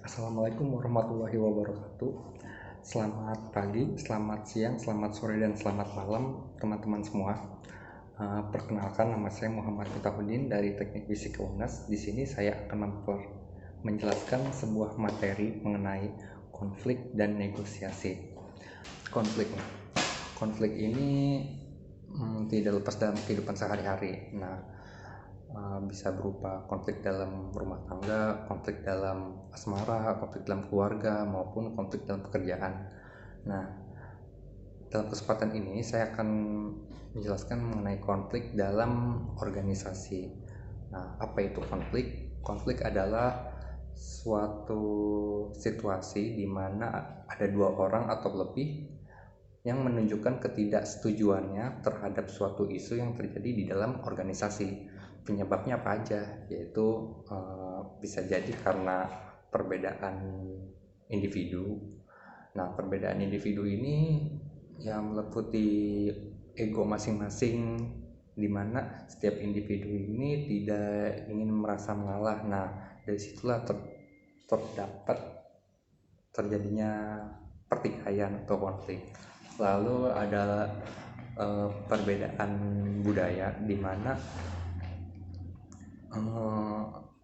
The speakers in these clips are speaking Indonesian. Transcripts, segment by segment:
Assalamualaikum warahmatullahi wabarakatuh. Selamat pagi, selamat siang, selamat sore, dan selamat malam teman-teman semua. Perkenalkan, nama saya Muhammad Fitahuddin dari Teknik Fisika UNAS. Di sini saya akan menjelaskan sebuah materi mengenai konflik dan negosiasi. Konflik ini tidak lepas dalam kehidupan sehari-hari. Bisa berupa konflik dalam rumah tangga, konflik dalam asmara, konflik dalam keluarga, maupun konflik dalam pekerjaan. Dalam kesempatan ini saya akan menjelaskan mengenai konflik dalam organisasi. Apa itu konflik? Konflik adalah suatu situasi di mana ada dua orang atau lebih yang menunjukkan ketidaksetujuannya terhadap suatu isu yang terjadi di dalam organisasi. Penyebabnya apa aja? Yaitu bisa jadi karena perbedaan individu. Perbedaan individu ini yang meliputi ego masing-masing, di mana setiap individu ini tidak ingin merasa mengalah. Dari situlah terdapat terjadinya pertikaian atau konflik. Lalu ada perbedaan budaya, di mana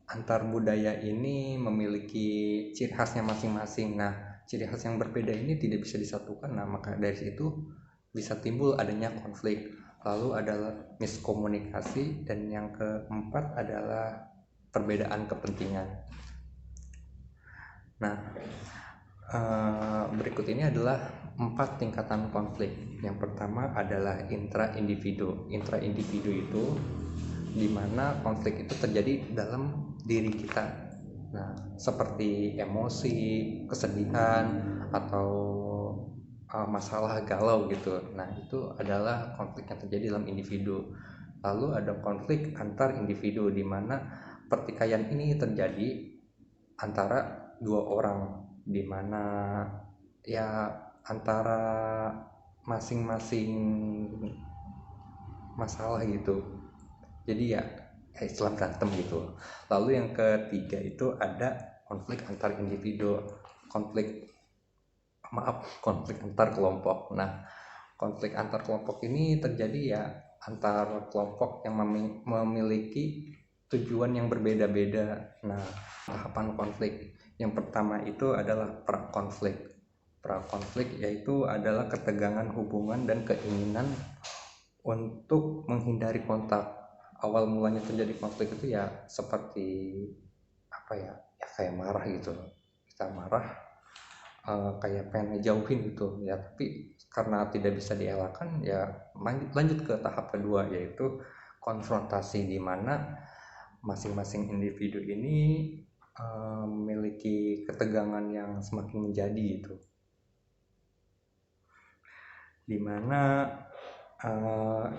antar budaya ini memiliki ciri khasnya masing-masing. Ciri khas yang berbeda ini tidak bisa disatukan. Maka dari situ bisa timbul adanya konflik. Lalu adalah miskomunikasi, dan yang keempat adalah perbedaan kepentingan. Berikut ini adalah 4 tingkatan konflik. Yang pertama adalah intra-individu. Intra-individu itu dimana konflik itu terjadi dalam diri kita. Seperti emosi, kesedihan, atau masalah galau gitu. Itu adalah konflik yang terjadi dalam individu. Lalu ada konflik antar individu, di mana pertikaian ini terjadi antara dua orang, di mana antara masing-masing masalah gitu. Jadi Islam berantem gitu. Lalu yang ketiga itu ada konflik antar individu, konflik antar kelompok. Konflik antar kelompok ini terjadi antar kelompok yang memiliki tujuan yang berbeda-beda. Tahapan konflik yang pertama itu adalah prakonflik. Prakonflik yaitu adalah ketegangan hubungan dan keinginan untuk menghindari kontak. Awal mulanya terjadi konflik itu seperti kayak marah gitu. Kita marah, kayak pengen ngejauhin gitu tapi karena tidak bisa dielakkan, lanjut ke tahap kedua, yaitu konfrontasi, di mana masing-masing individu ini memiliki ketegangan yang semakin menjadi gitu, di mana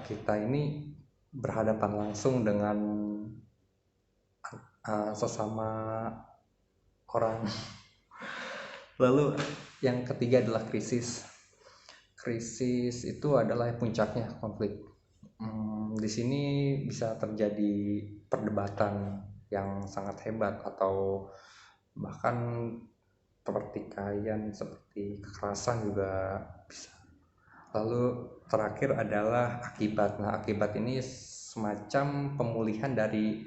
kita ini berhadapan langsung dengan sesama orang. Lalu yang ketiga adalah krisis. Krisis itu adalah puncaknya konflik. Di sini bisa terjadi perdebatan yang sangat hebat, atau bahkan pertikaian seperti kekerasan juga bisa. Lalu terakhir adalah akibat. Akibat ini semacam pemulihan dari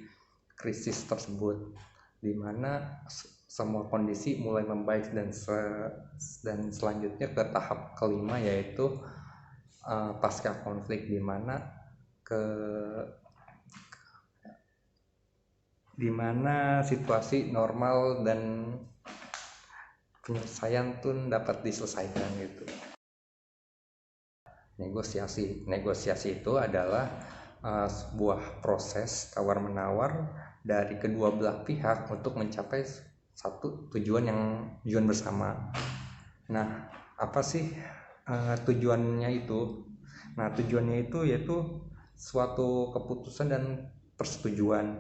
krisis tersebut, di mana semua kondisi mulai membaik, dan selanjutnya ke tahap kelima, yaitu pasca konflik, di mana situasi normal dan penyelesaian pun dapat diselesaikan gitu. Negosiasi itu adalah sebuah proses tawar-menawar dari kedua belah pihak untuk mencapai satu tujuan bersama. Apa sih tujuannya itu? Tujuannya itu yaitu suatu keputusan dan persetujuan.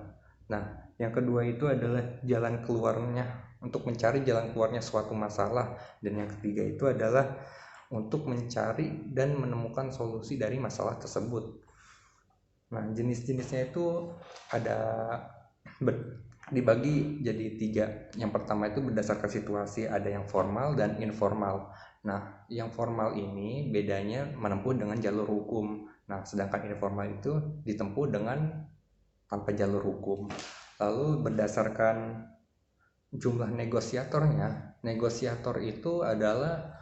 Yang kedua itu adalah jalan keluarnya, untuk mencari jalan keluarnya suatu masalah. Dan yang ketiga itu adalah untuk mencari dan menemukan solusi dari masalah tersebut. Jenis-jenisnya itu dibagi jadi tiga. Yang pertama itu berdasarkan situasi, ada yang formal dan informal. Nah, yang formal ini bedanya menempuh dengan jalur hukum. Nah, sedangkan informal itu ditempuh dengan tanpa jalur hukum. Lalu berdasarkan jumlah negosiatornya, negosiator itu adalah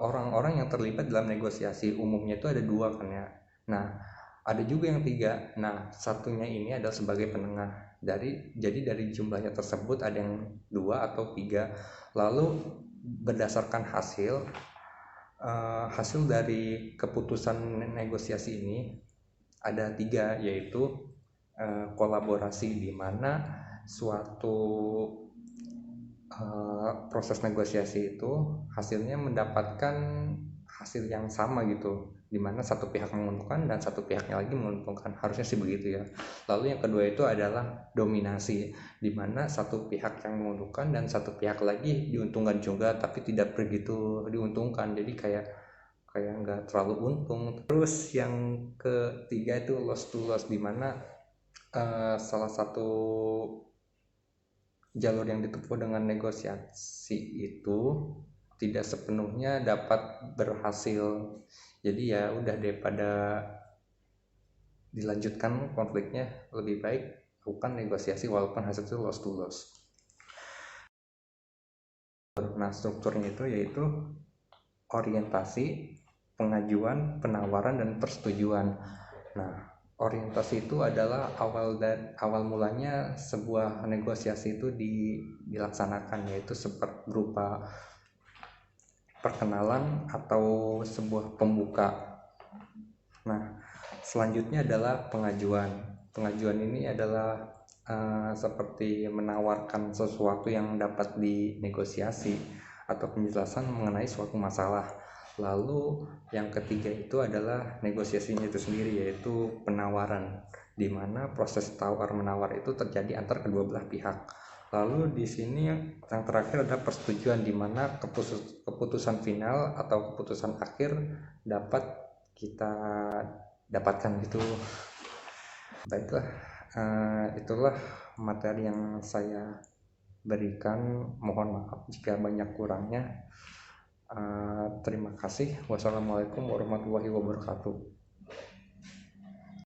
orang-orang yang terlibat dalam negosiasi. Umumnya itu ada dua kan ya. Nah, ada juga yang tiga. Nah, satunya ini adalah sebagai penengah. Jadi dari jumlahnya tersebut ada yang dua atau tiga. Lalu berdasarkan hasil dari keputusan negosiasi ini ada tiga, yaitu kolaborasi, di mana suatu proses negosiasi itu hasilnya mendapatkan hasil yang sama gitu, dimana satu pihak menguntungkan dan satu pihaknya lagi menguntungkan, harusnya sih begitu ya. Lalu yang kedua itu adalah dominasi, dimana satu pihak yang menguntungkan dan satu pihak lagi diuntungkan juga tapi tidak begitu diuntungkan, jadi kayak nggak terlalu untung. Terus yang ketiga itu loss to loss, dimana salah satu jalur yang ditempuh dengan negosiasi itu tidak sepenuhnya dapat berhasil. Jadi ya udah, daripada dilanjutkan konfliknya, lebih baik lakukan negosiasi walaupun hasil itu loss to loss. Nah, strukturnya itu yaitu orientasi, pengajuan, penawaran, dan persetujuan. Nah, orientasi itu adalah awal mulanya sebuah negosiasi itu dilaksanakan, yaitu seperti berupa perkenalan atau sebuah pembuka. Nah, selanjutnya adalah pengajuan. Pengajuan ini adalah seperti menawarkan sesuatu yang dapat dinegosiasi atau penjelasan mengenai suatu masalah. Lalu yang ketiga itu adalah negosiasinya itu sendiri, yaitu penawaran, di mana proses tawar menawar itu terjadi antar kedua belah pihak. Lalu di sini yang terakhir ada persetujuan, di mana keputusan final atau keputusan akhir dapat kita dapatkan gitu. Baiklah, itulah materi yang saya berikan. Mohon maaf jika banyak kurangnya. Terima kasih. Wassalamualaikum warahmatullahi wabarakatuh.